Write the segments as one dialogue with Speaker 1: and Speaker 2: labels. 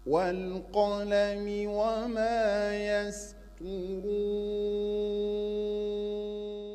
Speaker 1: والقلم وما يسطرون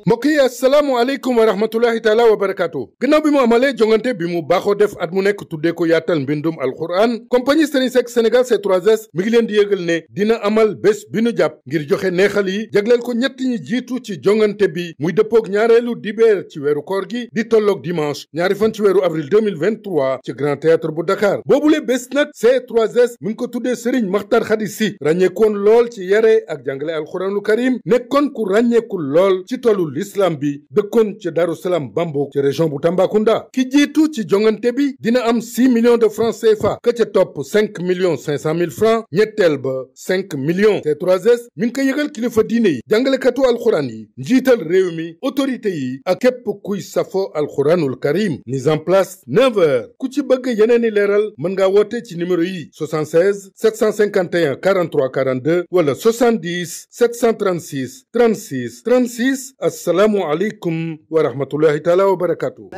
Speaker 2: mbokk yi asalaamaaleykum wa rahmatullahi taala wa barakaatu gannaaw bi mu amalee jongante bi mu baaxoo def at mu nekk tuddee ko yaatal mbindum alquran compagnie Serigne Seck Sénégal C3S mi ngi leen di yëgal ne dina amal bés bi nu jàpp ngir joxe neexal yi jagleel ko ñett ñi jiitu ci jongante bi muy dëppoog ñaareelu dibeer ci weeru koor gi di tolloog dimanche ñaari fan ci weeru avril 2023 ci Grand Théâtre bu Dakar boobule bés nag C3S mi ngi ko tuddee Serigne Makhtar Khady Sy ràññeekoon lool ci yare ak jàngale alquranul karim nekkoon ku ràññeeku lool ci tollu l'islam bi dëkkoon ci Darou Salam Bambouk ci région bu Tambacounda ki jiitu ci jongante bi dina am 6 millions de francs CFA ka ca topp 5 millions 500 mille francs ñetteel ba 5 millions C3S mi ngi ko yëgal kilifa diine yi jàngalekatu alxuraan yi njiital réew mi autorité yi ak képp kuy safo alxuraanul karim mise en place 9 heures ku ci bëgg yeneen i leeral mën ngaa woote ci numéro yi 76 751 43 42 wala 70 736 36 36 assalaamu aleykum wa rahmatullahi taala wa barakatuh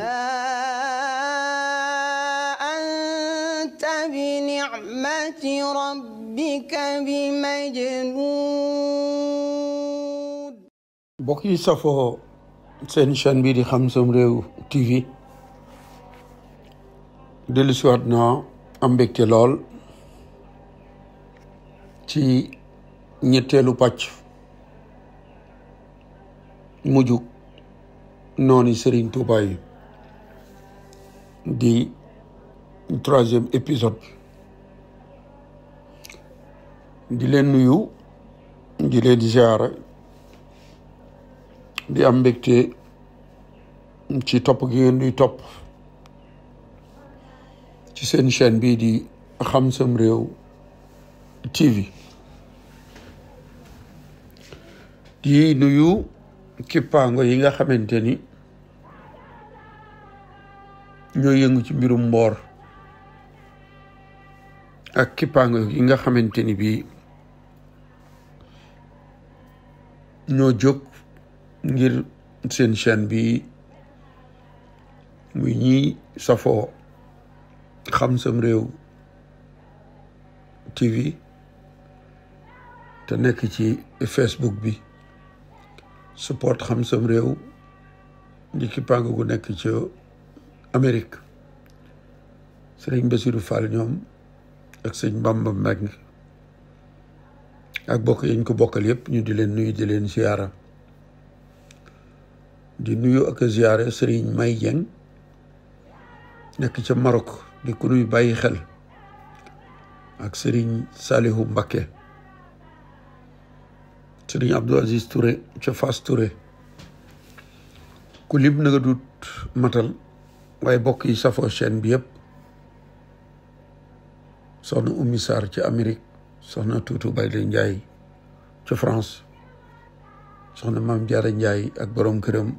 Speaker 1: anta bi ni'mati rabbika bi majnuun
Speaker 3: mbokk yi safoo seen chaîne bi di Xam Sam Réew TV dellu siwaat naa am mbégte lool ci ñetteelu pàcc mujjug noonu Serigne Touba yi di troisième épisode di leen nuyu di leen ziara di am mbégte ci topp gi ngeen di topp ci seen chaîne bii di Xam Sam Réew TV di nuyu kippaango yi nga xamante ni ñoo yëngu ci mbirum mboor ak kippaango yi nga xamante ni bii ñoo jóg ngir seen chaîne bi muy ñi safoo Xam Sam Réew TV te nekk ci Facebook bi support Xam Sam Réew di kippaango gu nekk ci Amérique sëriñ Bassirou Fall ñoom ak sëñ Bamba Mbeng ak bokk yañ ko bokkal yépp ñu di leen nuyu di leen ziyaara di nuyu ak ziyaare sëriñ May Dieng nekk ca Maroc di ku nuy bàyyi xel ak sëriñ Salihu Mbacké sëriñ Abdou Aziz Touré ca Fass Touré ku lim na nga dut matal waaye bokk yi safoo chaîne bi yëpp soxna Oumy Sarr ci Amérique soxna Tuutu Bayle Njaay ca France soxna Maam Jaara Njaay ak borom këram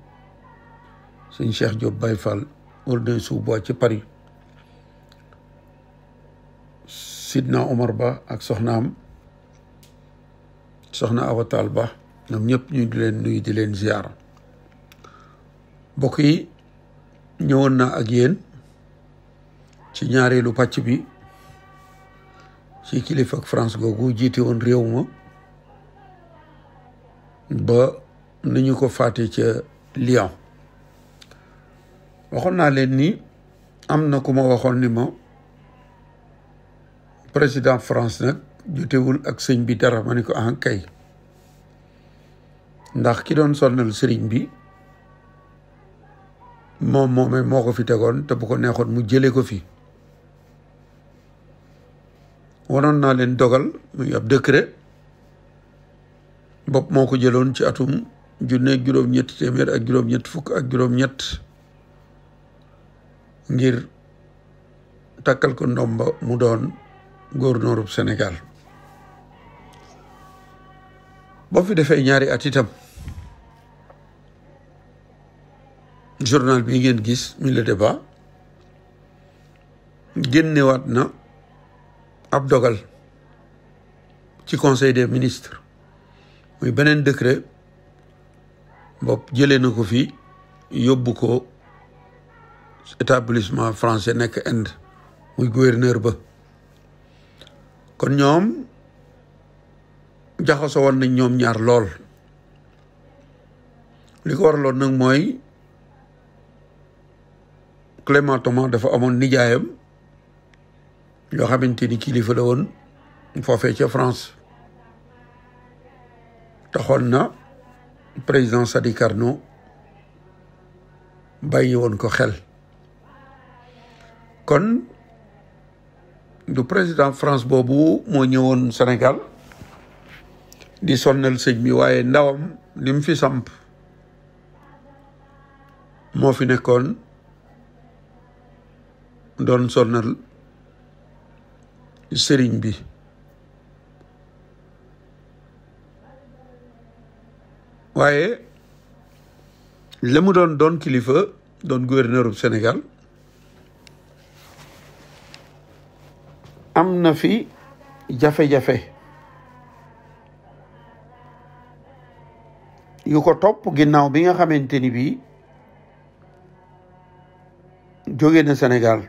Speaker 3: sëñ Cheikh Diop Baye Fall Aulnay-sous-Bois ci Paris Sidna Omar Ba ak soxnaam soxna Awatal Ba ñoom ñëpp ñu di leen nuyu di leen ziyaara mbokk yi ñëwoon na ak yéen ci ñaareelu pàcc bi ci kilifa ak France googu jiite woon réew ma ba ni ñu ko faate ca Lyon waxoon naa leen ni am na ku ma waxoon ni ma président France nag jotewul ak sëñ bi dara ma ne ko ah kay ndax ki doon sonnal sëriñ bi moom moomee moo ko fi tegoon te bu ko neexoon mu jëlee ko fi wanoon naa leen dogal muy ab décret bopp moo ko jëloon ci atum junneeg juróom-ñetti téeméer ak juróom-ñett fukk ak juróom-ñett ngir takkal ko ndomba mu doon gouverneur Sénégal boo fi defee ñaari at itam journal bi ngeen gis mi Le Débat génnewaat na ab dogal ci conseil des ministres muy beneen décret bopp jëlee na ko fi yóbbu ko établissement français nekk Inde muy gouverneur ba kon ñoom jaxasoo woon nañ ñoom ñaar lool li ko waraloon nag mooy Clément Thomas dafa amoon nijaayam yoo xamante ni kilifa la woon foofee ca France taxoon na président Sadi Carnot bàyyi woon ko xel kon du président France boobu moo ñëwoon Sénégal di sonnal sëñ bi waaye ndawam li mu fi samp moo fi nekkoon doon sonnal sëriñ bi waaye la mu doon kilifa doon gouverneur du Sénégal am na fi jafe-jafe yu ko topp ginnaaw bi nga xamante ni bii jóge na Sénégal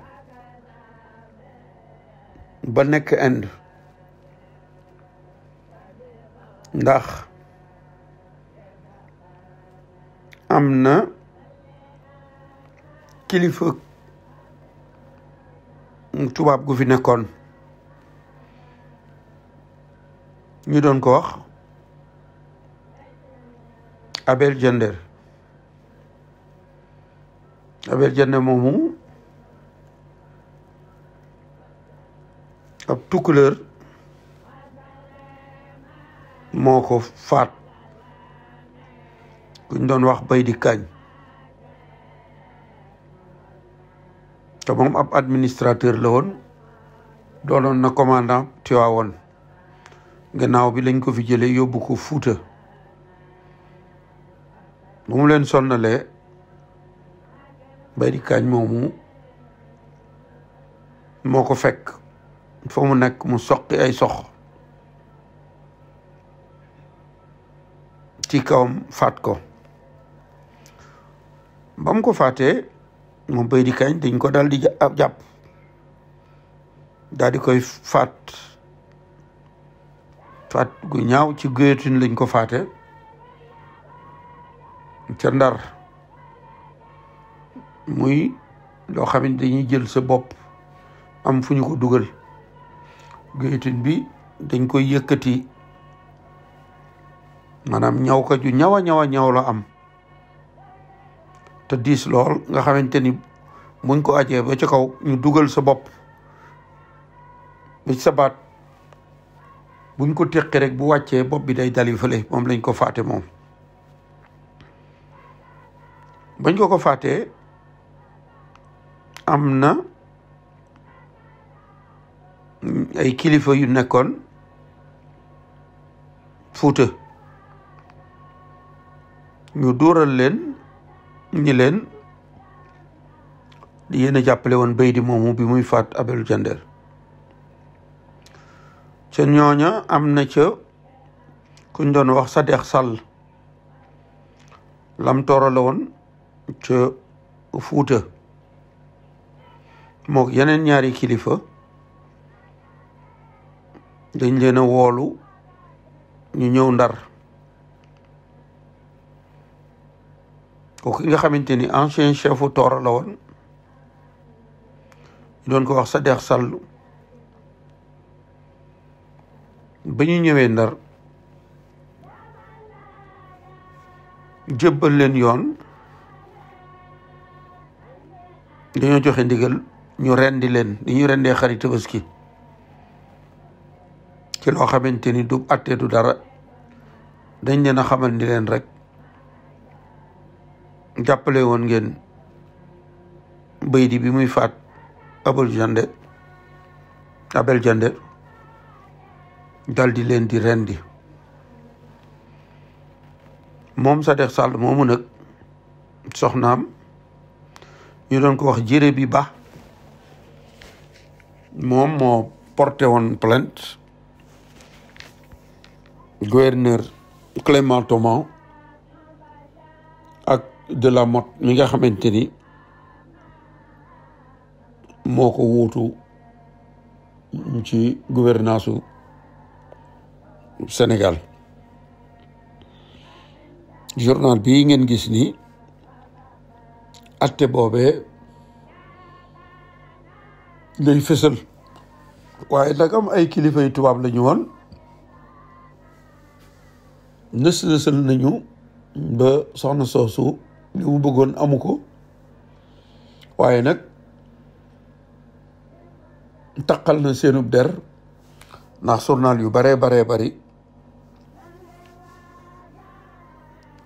Speaker 3: ba nekk Inde ndax am na kilifa tubaab gu fi nekkoon ñu doon ko wax Abel Jander moomu ab tukkuleur moo ko faat kuñ doon wax Baydi Kañ te moom ab administrateur la woon doonoon na commandant Tivaouane gannaaw bi lañ ko fi jëlee yóbbu ko Fuuta bu mu leen sonnalee Baydi Kañ moomu moo ko fekk fa mu nekk mu soqi ay sox ci kawam faat ko ba mu ko faatee moom Baydi Kañ dañ ko daal di jàpp daal di koy faat gu ñaaw ci guillotine lañ ko faate ca Ndar muy loo xam ne dañuy jël sa bopp am fu ñu ko dugal guillotine bi dañ koy yëkkati maanaam ñaw ka ju ñaw la am te diis lool nga xamante ni buñ ko ajee ba ci kaw ñu dugal sa bopp ba ci sa baat buñ ko teqi rek bu wàccee bopp bi day dali fële moom lañ ko faate moom bañ ko faatee am na ay kilifa yu nekkoon Fuuta ñu dóoral leen ñi leen di yéen a jàppale woon Baydi moomu bi muy faat Abel Jander ca ñooña am na ca kuñ doon wax Sadex Sall lam tooro la woon ca Fuuta moo yeneen ñaari kilifa dañ leen a woolu ñu ñëw Ndar kooku nga xamante ni ancien chefu tooro la woon ñu doon ko wax Sadex Sall ba ñu ñëwee Ndar jébbal leen yoon dañoo joxe ndigal ñu rendi leen ni ñu rendee xari Tabaski ci loo xamante ni du atte du dara dañ leen a xamal ni leen rek jàppale woon ngeen Baydi bi muy faat Abel Jander dal di leen di rendi moom Sadex Sall moomu nag soxnaam ñu doon ko wax Jërë bi Ba moom moo porté woon plainte gouverneur Clément Thomas ak Delamotte mi nga xamante ni moo ko wuutu ci gouvernance u Sénégal. Journal bii ngeen gis ni atte boobee lay fësal waaye nag am ay kilifa yu tubaab la ñu woon nësal nañu ba soxna soosu li mu bëggoon amu ko waaye nag taqal na seenub der ndax journal yu baree bari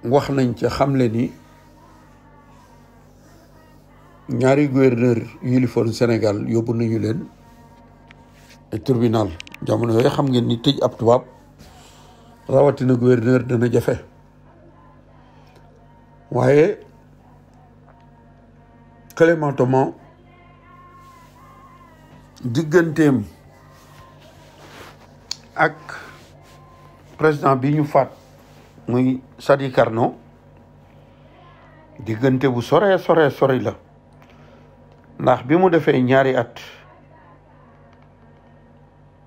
Speaker 3: wax nañ ci xamle ni ñaari gouverneur yilifoon Sénégal yóbbu nañu leen tribunal jamono yooyu xam ngeen ni tëj ab tubaab rawatina gouverneur dana jafe waaye Clément Thomas digganteem ak président bi ñu faat muy Sadi Carnot diggante bu sore la ndax bi mu defee ñaari at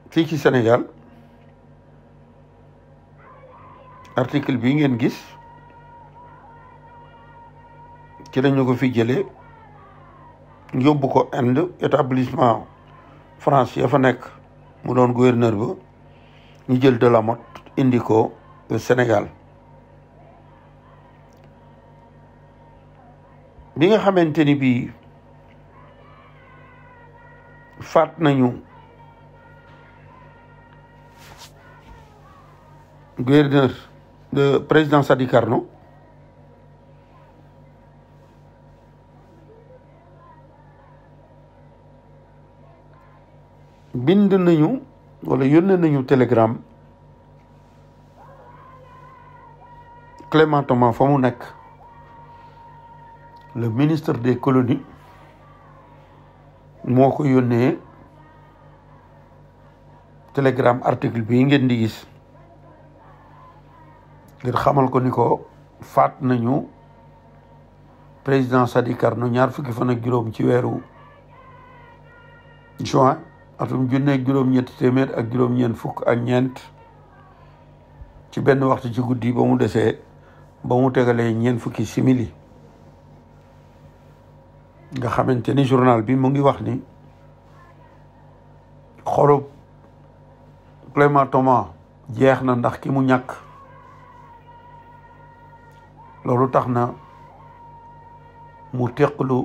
Speaker 3: fii ci Sénégal article bi ngeen gis ci lañu ko fi jëlee yóbbu ko Inde établissement France ya fa nekk mu doon gouverneur ba ñu jël Delamotte indi ko Sénégal bi nga xamante ni bii faat nañu gouverneur de président Sadi Carnot bind nañu wala yónnee nañu télégramme Clément Thomas fa mu nekk le ministre des colonies moo ko yónnee télégramme article bii ngeen di gis ngir xamal ko ni ko faat nañu président Sadi Carnot ñaar fukki fan ak juróom ci weeru juin atum junneeg juróom-ñetti téeméer ak juróom-ñeent fukk ak ñeent ci benn waxtu ci guddi ba mu desee ba mu tegalee ñeent fukki simili nga xamante ni journal bi mu ngi wax ni xolub Clément Thomas jeex na ndax ki mu ñàkk loolu tax na mu teqlu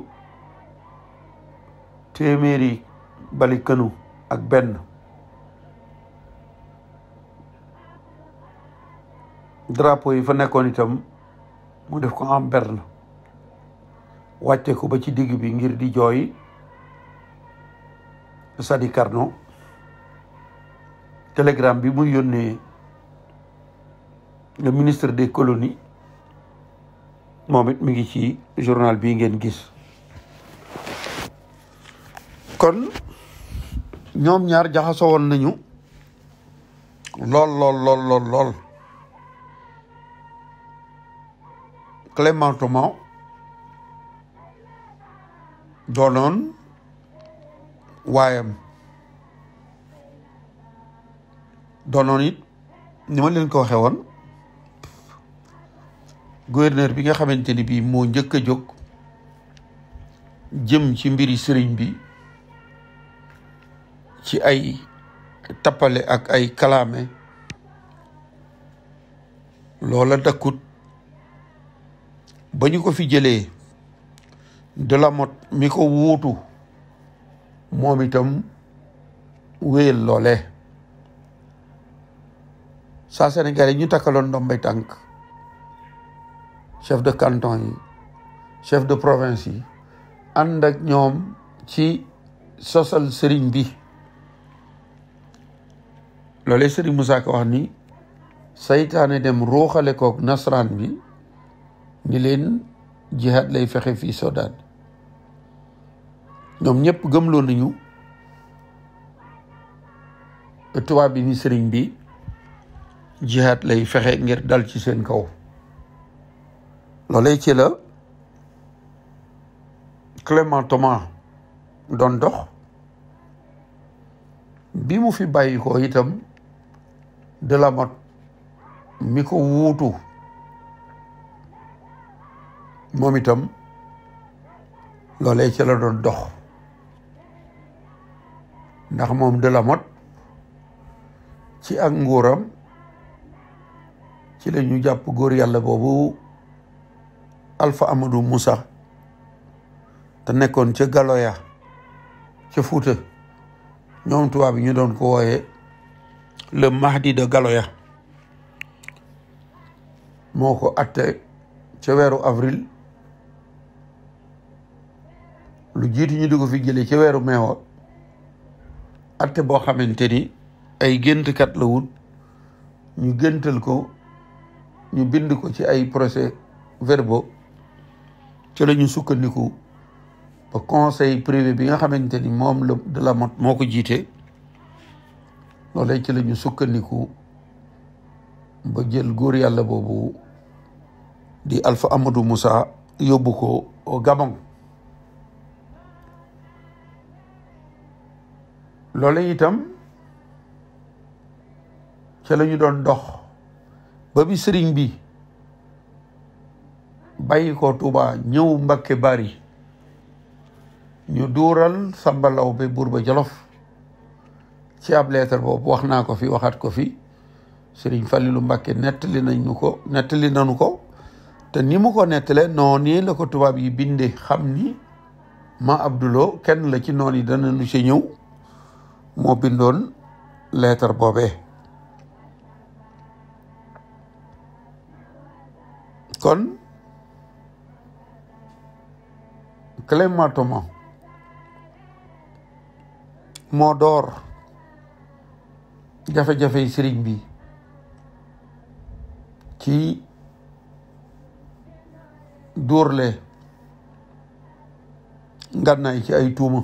Speaker 3: téeméeri bali kënu ak benn drapeau yi fa nekkoon itam mu def ko en berne wàcce ko ba ci digg bi ngir di jooy Sadi Carnot télégramme bi muy yónnee le ministre des colonies moom it mi ngi ci journal bii ngeen gis kon ñoom ñaar jaxasoo woon nañu lool Clément Thomas doonoon waayam doonoon it ni ma leen ko waxee woon gouverneur bi nga xamante ni bii moo njëkk a jóg jëm ci mbiri sëriñ bi ci ay tappale ak ay kalaame loola dakkut ba ñu ko fi jëlee Delamotte mi ko wuutu moom itam wéyal loole saa Sénégal yi ñu takkaloon ndombay tànk chef de canton yi chef de province yi ànd ak ñoom ci sosal sëriñ bi loolee sëriñ Moussa Ka wax ni saytaane dem ruuxale kook nasraan bi ni leen jihaad lay fexe fii Soodaan ñoom ñëpp gëmloo nañu tubaab bi ni sëriñ bi jihaad lay fexe ngir dal ci seen kaw. loolee ci la Clément Thomas doon dox. bi mu fi bàyyi ko itam de la Motte mi ko wuutu moom itam loolee ci la doon dox, ndax moom de la Motte ci ak nguuram ci la ñu jàpp góor yàlla boobu Alpha Amadou Moussa te nekkoon ca Galoya ca Fuuta. ñoom tubaab bi ñu doon ko wooye le Mahdi de Galoya. moo ko atte ca weeru avril lu jiitu ñu di ko fi jëlee ca weeru meewa atte boo xamante ni ay géntkat la wut ñu géntal ko, ñu bind ko ci ay procès verbaux ca la ñu sukkandiku ba conseil privé bi nga xamante ni moom la de la Motte moo ko jiite loolee ci la ñu sukkandiku ba jël góor yàlla boobu di Alpha Amadou Moussa yóbbu ko au Gabon. loolee itam ca la ñu doon dox ba bi sëriñ bi bàyyi ko Touba ñëw Mbakke Bari ñu duural Samba Lawbe buur ba Jolof. ci ab leetar boobu wax naa ko fi waxaat ko fi, Sëriñ Fallilu Mbàkke nettali nañu ko te ni mu ko nettalee noonu la ko tubaab yi binde xam ni ma Abdulo kenn la ci noon yi dana nu ci ñëw moo bindoon leetar boobee. kon Clément Thomas moo door jafe-jafe sëriñ bi ci dóorle ngànnaay ci ay tuuma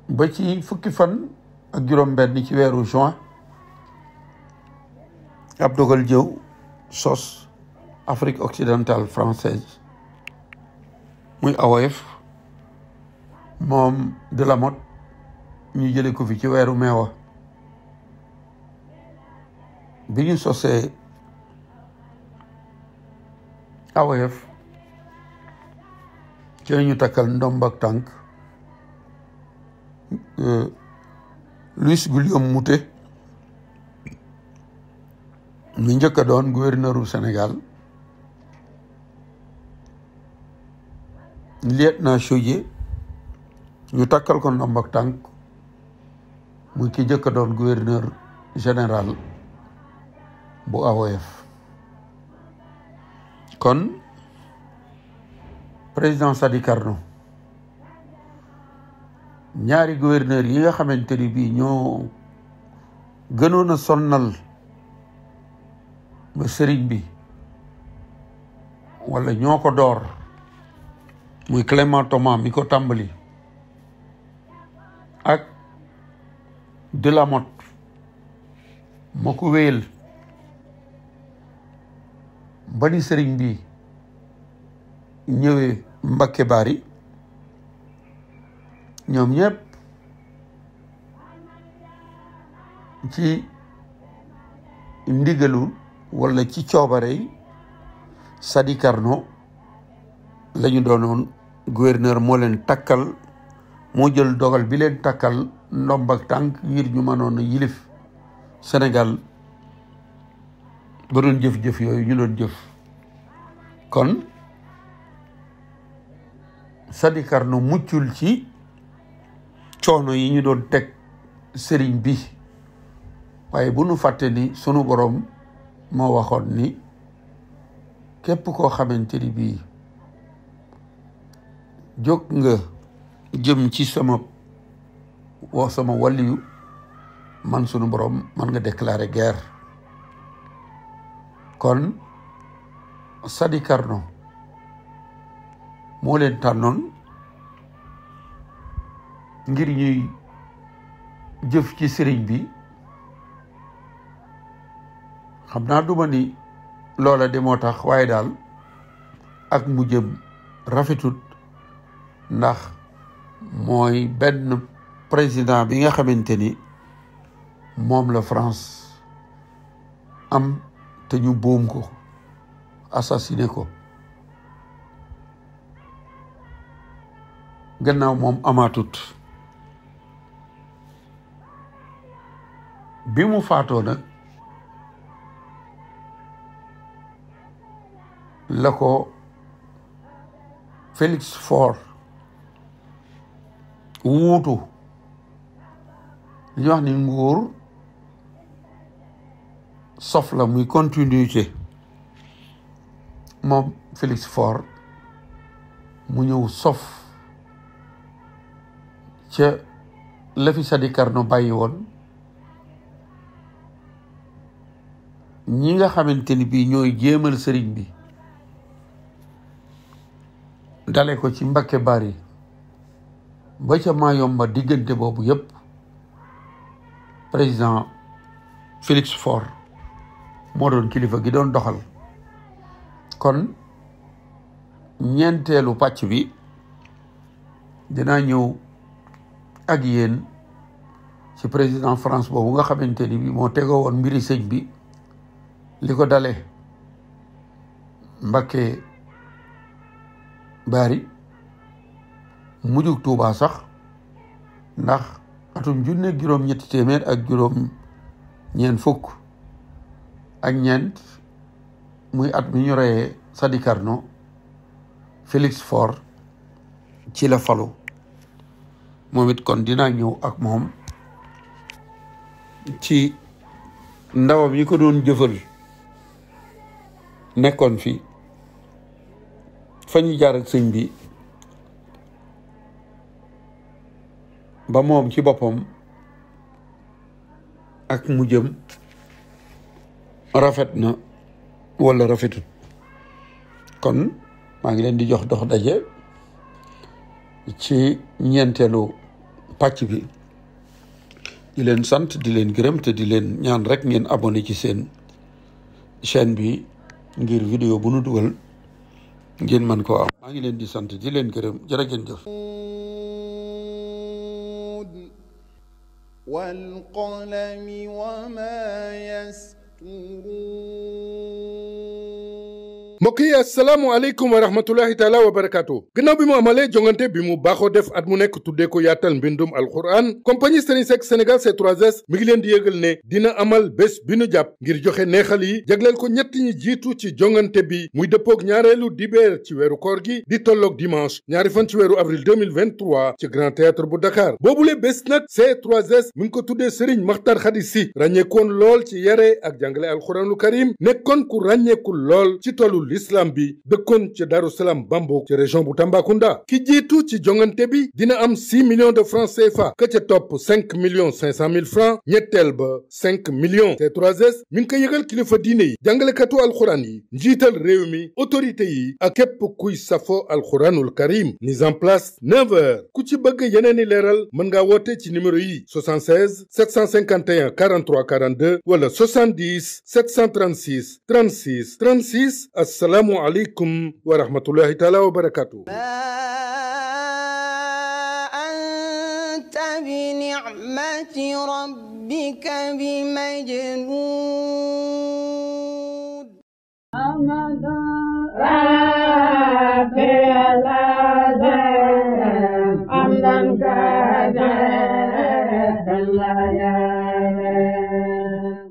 Speaker 3: ba ci fukki fan ak juróom-benn ci weeru juin ab dogal jëw sos Afrique occidentale française muy AOF moom de la Motte ñu jële ko fi ci weeru meewa bi ñu sosee AOF ci la ñu takkal ndomb ak tànk Louis Guillaume Moutet mi njëkk a doon gouverneuru Sénégal, lieutenant Chaudié ñu takkal ko ndomb ak tànk muy ki njëkk a doon gouverneur général bu AOF. kon président Sadi Carnot ñaari gouverneur yi nga xamante ni bii ñoo gënoon a sonnal ba sëriñ bi wala ñoo ko door muy Clément Thomas mi ko tàmbali ak de la Motte moo ko wéyal ba ni sëriñ bi ñëwee Mbakke Bari, ñoom ñëpp ci ndigalu wala ci coobare Sadi Carnot la ñu doonoon gouverneur, moo leen takkal, moo jël dogal bi leen takkal ndomb ak tànk ngir ñu mënoon a yilif Sénégal ba doon jëf-jëf yooyu ñu doon jëf. kon Sadi Carnot muccul ci coono yi ñu doon teg sëriñ bi, waaye bu nu fàtte ni sunu boroom moo waxoon ni képp koo xamante ni bii jóg nga jëm ci sama waliyu man sunu boroom man nga déclarer guerre. kon Sadi Carnot moo leen tànnoon ngir ñuy jëf ci sëriñ bi xam naa duma ni loola de moo tax waaye daal ak mu jëm rafetut ndax mooy benn président bi nga xamante ni moom la France am te ñu boom ko assassiné ko gannaaw moom amaatut bi mu faatoo nag la ko Félix Faure wuutu li ñu wax ni nguur sof la muy continuité moom Félix Faure mu ñëw sof ca la fi Sadi Carnot bàyyi woon ñi nga xamante ni bii ñooy jéemal sëriñ bi dale ko ci Mbakke Bari ba ca Mayomba diggante boobu yépp président Félix Faure moo doon kilifa gi doon doxal kon ñeenteelu pàcc bi dinaa ñëw ak yéen ci président France boobu nga xamante ni bi moo tegoo woon mbiri sëñ bi li ko dale Mbakke Bari mujjug Tuubaa sax ndax atum junne juróom ñetti téeméer ak juróom ñeent fukk ak ñeent muy at mi ñu reyee Sadi Carnot Félix Faure ci la falu moom it kon dinaa ñëw ak moom ci ndawam yi ko doon jëfal nekkoon fi fa ñu jaar ak sëñ bi ba moom ci boppam ak mu jëm rafet na wala rafetut kon maa ngi leen di jox dox daje ci ñeenteelu pàcc bi di leen sant di leen gërëm te di leen ñaan rek ngeen abonné ci seen chaîne bi ngir vidéo bu nu dugal ngeen mën koo am maa ngi leen di sant di leen gërëm jërë ngeen jëf
Speaker 1: والقلم وما يسطرون
Speaker 2: mbokk yi asalaamualeykum wa rahmatullahi taala wa barakaatu gannaaw bi mu amalee jongante bi mu baaxoo def at mu nekk tuddee ko yaatal mbindum alquran compagnie Serigne Seck Sénégal C3S mi ngi leen di yëgal ne dina amal bés bi nu jàpp ngir joxe neexal yi jagleel ko ñett ñi jiitu ci jongante bi muy dëppoog ñaareelu dibeer ci weeru koor gi di tolloog dimanche ñaari fan ci weeru avril 2023 ci Grand Théâtre bu Dakar boobule bés nag C3S mi ngi ko tuddee Serigne Makhtar Khady Sy ràññeekoon lool ci yare ak jàngale alquranul karim nekkoon ku ràññeeku lool ci tollu l'islam bi dëkkoon ci Darou Salam Bambouk ci région bu Tambacounda ki jiitu ci jongante bi dina am 6 millions de francs CFA ka ca topp 5 millions 500 mille francs ñetteel ba 5 millions C3S mi ngi ko yëgal kilifa diine yi jàngalekatu alxuraan yi njiital réew mi autorité yi ak képp kuy safo alxuraanul karim mise en place 9 heures ku ci bëgg yeneeni leeral mën ngaa woote ci numéro yi 76 751 43 42 wala 70 736 36 36 assalaamu aleykum wa rahmatullahi taala wa barakatuh
Speaker 1: أنت بنعمة ربك بمجنون